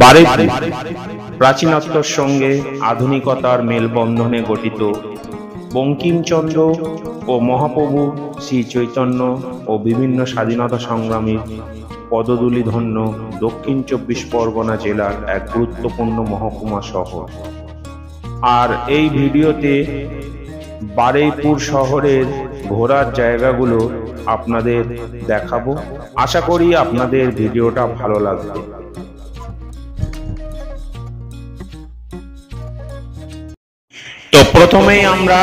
বারুইপুর প্রাচীনত্বের সঙ্গে আধুনিকতার মেলবন্ধনে গঠিত বঙ্কিমচন্দ্র ও মহাপ্রভু শ্রী চৈতন্য ও বিভিন্ন স্বাধীনতা সংগ্রামীর পদধূলিধন্য দক্ষিণ ২৪ পরগনা জেলার এক গুরুত্বপূর্ণ মহকুমা শহর। আর এই ভিডিওতে বারুইপুর শহরের ঘোরার জায়গাগুলো আপনাদের দেখাবো। আশা করি আপনাদের ভিডিওটা ভালো লাগবে। তো প্রথমেই আমরা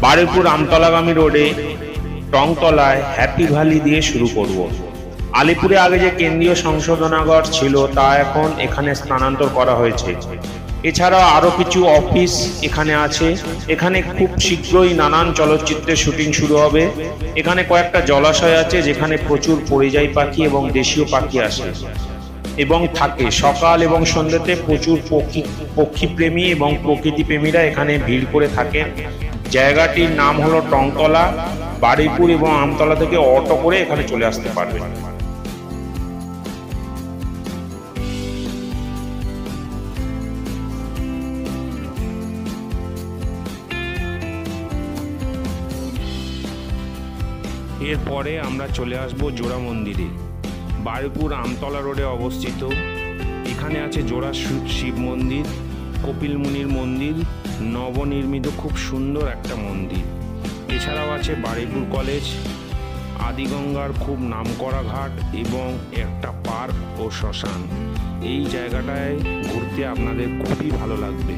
বারুইপুর আমতলাগামী রোডে টংতলায় হ্যাপি ভ্যালি দিয়ে শুরু করব। আলিপুরে আগে যে কেন্দ্রীয় সংশোধনাগার ছিল তা এখন এখানে স্থানান্তর করা হয়েছে। এছাড়া আরো কিছু অফিস এখানে আছে। এখানে খুব শীঘ্রই নানান চলচ্চিত্রের শুটিং শুরু হবে। এখানে কয়েকটা জলাশয় আছে যেখানে প্রচুর পরিযায়ী পাখি এবং দেশীয় পাখি আসে এবং থাকে। সকাল এবং সন্ধ্যেতে প্রচুর পক্ষীপ্রেমী এবং প্রকৃতিপ্রেমীরা এখানে ভিড় করে থাকেন। জায়গাটির নাম হলো টংতলা। বারুইপুর এবং আমতলা থেকে অটো করে এখানে চলে আসতে পারবেন। এরপরে আমরা চলে আসব জোড়া মন্দিরে। বারুইপুর আমতলা রোডে অবস্থিত। এখানে আছে জোড়া শিব মন্দির, কপিল মুনির মন্দির, নবনির্মিত খুব সুন্দর একটা মন্দির। এছাড়াও আছে বারুইপুর কলেজ, আদিগঙ্গার খুব নামকরা ঘাট এবং একটা পার্ক ও শ্মশান। এই জায়গাটায় ঘুরতে আপনাদের খুবই ভালো লাগবে।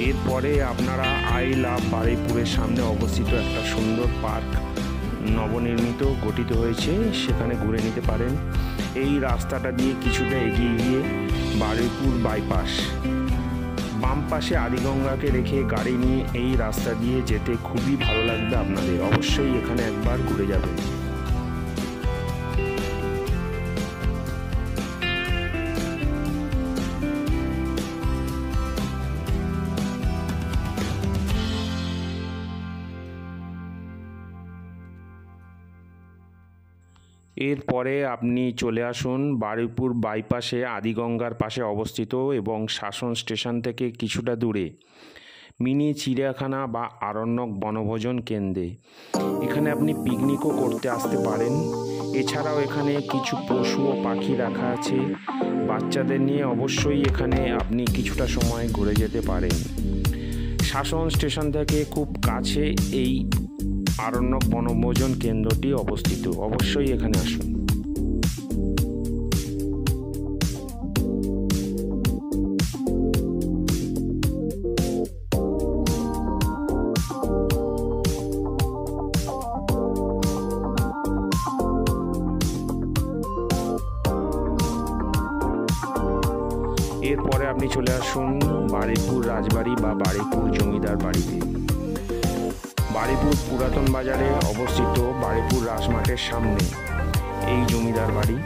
এরপরে আপনারা আই লাভ বারুইপুরের সামনে অবস্থিত একটা সুন্দর পার্ক নবনির্মিত গঠিত হয়েছে, সেখানে ঘুরে নিতে পারেন। এই রাস্তাটা দিয়ে কিছুটা এগিয়ে গিয়ে বারুইপুর বাইপাস, বাম পাশে আদিগঙ্গাকে রেখে গাড়ি নিয়ে এই রাস্তা দিয়ে যেতে খুবই ভালো লাগবে আপনাদের। অবশ্যই এখানে একবার ঘুরে যাবেন। এরপরে আপনি চলে আসুন বারুইপুর বাইপাসে আদিগঙ্গার পাশে অবস্থিত এবং শাসন স্টেশন থেকে কিছুটা দূরে মিনি চিড়িয়াখানা বা আরণ্যক বনভোজন কেন্দ্রে। এখানে আপনি পিকনিকও করতে আসতে পারেন। এছাড়াও এখানে কিছু পশু ও পাখি রাখা আছে। বাচ্চাদের নিয়ে অবশ্যই এখানে আপনি কিছুটা সময় ঘুরে যেতে পারেন। শাসন স্টেশন থেকে খুব কাছে এই আরণ্যক বনভোজন কেন্দ্রটি অবস্থিত। অবশ্যই এখানে আসুন। এরপরে আপনি চলে আসুন বারুইপুর রাজবাড়ি বা বারুইপুর জমিদার বাড়িতে। বারুইপুর পুরাতন বাজারে অবস্থিত বারুইপুর রাজমাঠের সামনে এই জমিদার বাড়ি।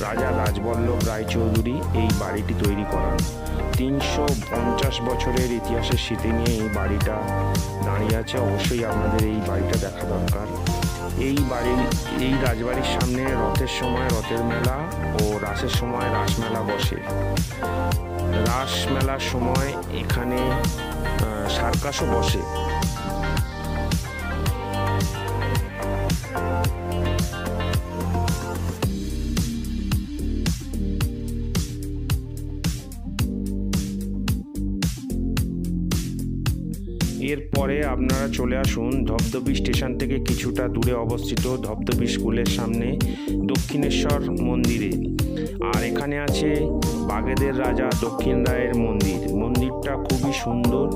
রাজা রাজবল্লভ রায়চৌধুরী এই বাড়িটি তৈরি করান। ৩৫০ বছরের ইতিহাসের স্মৃতি নিয়ে এই বাড়িটা দাঁড়িয়ে আছে। অবশ্যই আপনাদের এই বাড়িটা দেখা দরকার। এই রাজবাড়ির সামনে রথের সময় রথের মেলা ও রাসের সময় রাসমেলা বসে। রাস মেলার সময় এখানে সার্কাসও বসে। এরপরে আপনারা চলে আসুন ধবধবি স্টেশন থেকে কিছুটা দূরে অবস্থিত ধবধবি স্কুলের সামনে দক্ষিণেশ্বর মন্দিরে। আর এখানে আছে বাগেদের রাজা দক্ষিণ রায়ের মন্দির। মন্দিরটা খুবই সুন্দর।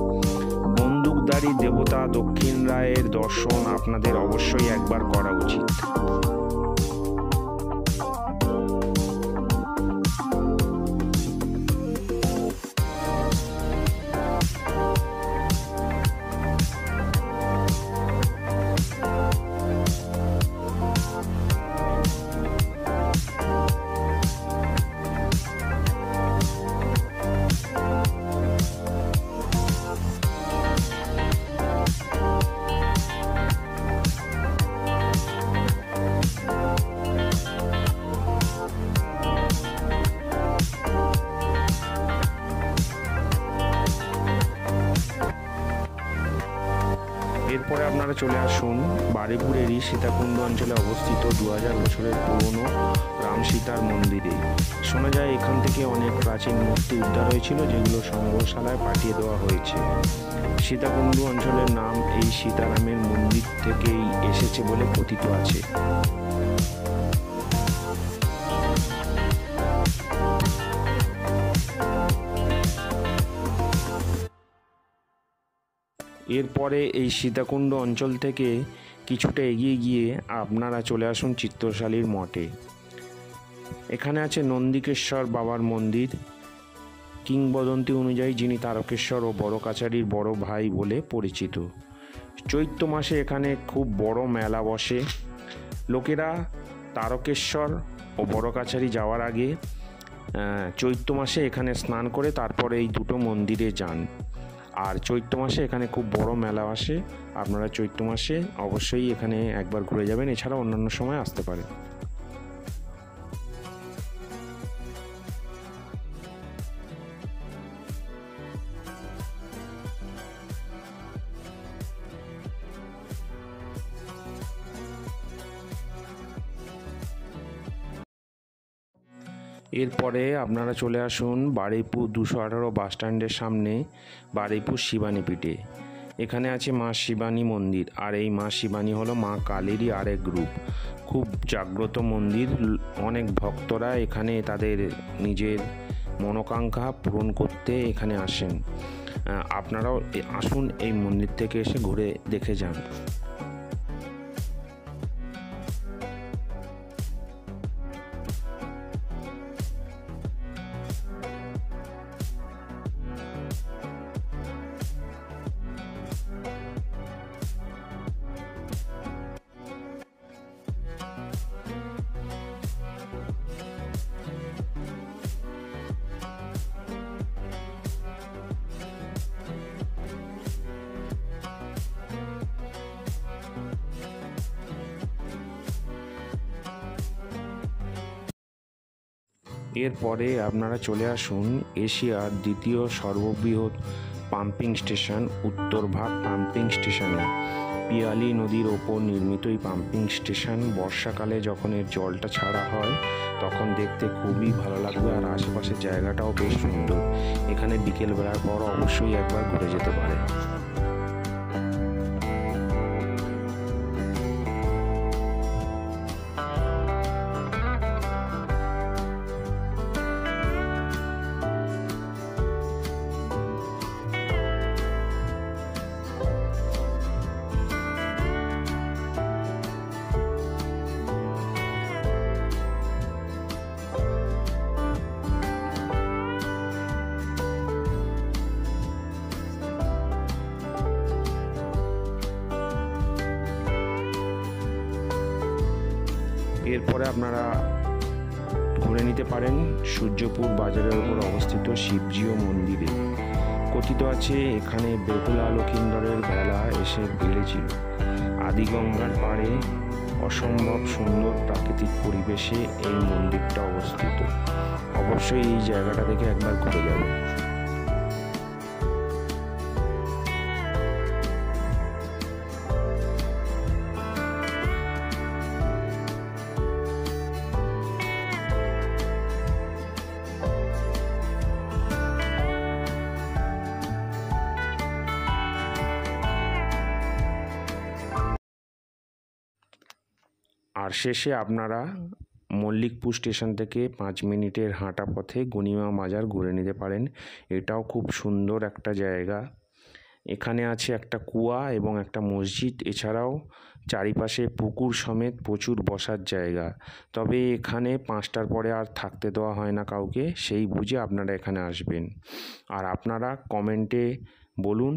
বন্দুকধারী দেবতা দক্ষিণ রায়ের দর্শন আপনাদের অবশ্যই একবার করা উচিত। বারুইপুরেরই সীতাকুণ্ড অঞ্চলে অবস্থিত 2000 বছরের পুরনো রাম সীতার মন্দিরে। শোনা যায় এখান থেকে অনেক প্রাচীন মূর্তি উদ্ধার হয়েছিল, যেগুলো সংগ্রহশালায় পাঠিয়ে দেওয়া হয়েছে। সীতাকুণ্ড অঞ্চলের নাম এই সীতারামের মন্দির থেকেই এসেছে বলে কথিত আছে। এরপরে এই সীতাকুণ্ড অঞ্চল থেকে কিছুটা এগিয়ে গিয়ে আপনারা চলে আসুন চিত্রশালীর মঠে। এখানে আছে নন্দিকেশ্বর বাবার মন্দির। কিংবদন্তি অনুযায়ী যিনি তারকেশ্বর ও বড় কাছারির বড় ভাই বলে পরিচিত। চৈত্র মাসে এখানে খুব বড় মেলা বসে। লোকেরা তারকেশ্বর ও বড় কাছারি যাওয়ার আগে চৈত্র মাসে এখানে স্নান করে তারপরে এই দুটো মন্দিরে যান। আর চৈত্র মাসে এখানে খুব বড় মেলা আসে। আপনারা চৈত্র মাসে অবশ্যই এখানে একবার ঘুরে যাবেন, এছাড়া অন্যান্য সময় আসতে পারেন। এরপরে আপনারা চলে আসুন বারুইপুর 218 বাসস্ট্যান্ডের সামনে বারুইপুর শিবানীপীঠে। এখানে আছে মা শিবানী মন্দির, আর এই মা শিবানী হলো মা কালীরই আরেক রূপ। খুব জাগ্রত মন্দির। অনেক ভক্তরা এখানে তাদের নিজের মনোকাঙ্ক্ষা পূরণ করতে এখানে আসেন। আপনারাও আসুন, এই মন্দির থেকে এসে ঘুরে দেখে যান। এরপরে আপনারা চলে আসুন এশিয়ার দ্বিতীয় সর্ববৃহৎ পাম্পিং স্টেশন উত্তরভাগ পাম্পিং স্টেশনে। পিয়ালি নদীর ওপর নির্মিত এই পাম্পিং স্টেশন বর্ষাকালে যখন এর জলটা ছাড়া হয় তখন দেখতে খুবই ভালো লাগবে, আর আশেপাশের জায়গাটাও বেশ সুন্দর। এখানে বিকেলবেলার পর অবশ্যই একবার ঘুরে যেতে পারে। এরপরে আপনারা ঘুরে নিতে পারেন সূর্যপুর বাজারের উপর অবস্থিত শিবজিও মন্দিরে। কথিত আছে এখানে বেহুলা লক্ষিন্দরের বেলা এসে ভিড়েছিল। আদিগঙ্গার পাড়ে অসম্ভব সুন্দর প্রাকৃতিক পরিবেশে এই মন্দিরটা অবস্থিত। অবশ্যই এই জায়গাটা থেকে একবার ঘুরে যাবেন। আর শেষে আপনারা মল্লিকপুর স্টেশন থেকে 5 মিনিটের হাঁটা পথে গনিমা বাজার ঘুরে নিতে পারেন। এটাও খুব সুন্দর একটা জায়গা। এখানে আছে একটা কুয়া এবং একটা মসজিদ, এছাড়াও চারিপাশে পুকুর সমেত প্রচুর বসার জায়গা। তবে এখানে 5টার পরে আর থাকতে দেওয়া হয় না কাউকে, সেই বুঝে আপনারা এখানে আসবেন। আর আপনারা কমেন্টে বলুন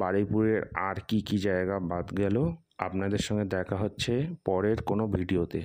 বারুইপুরের আর কি কি জায়গা বাদ গেল। আপনাদের সঙ্গে দেখা হচ্ছে পরের কোনো ভিডিওতে।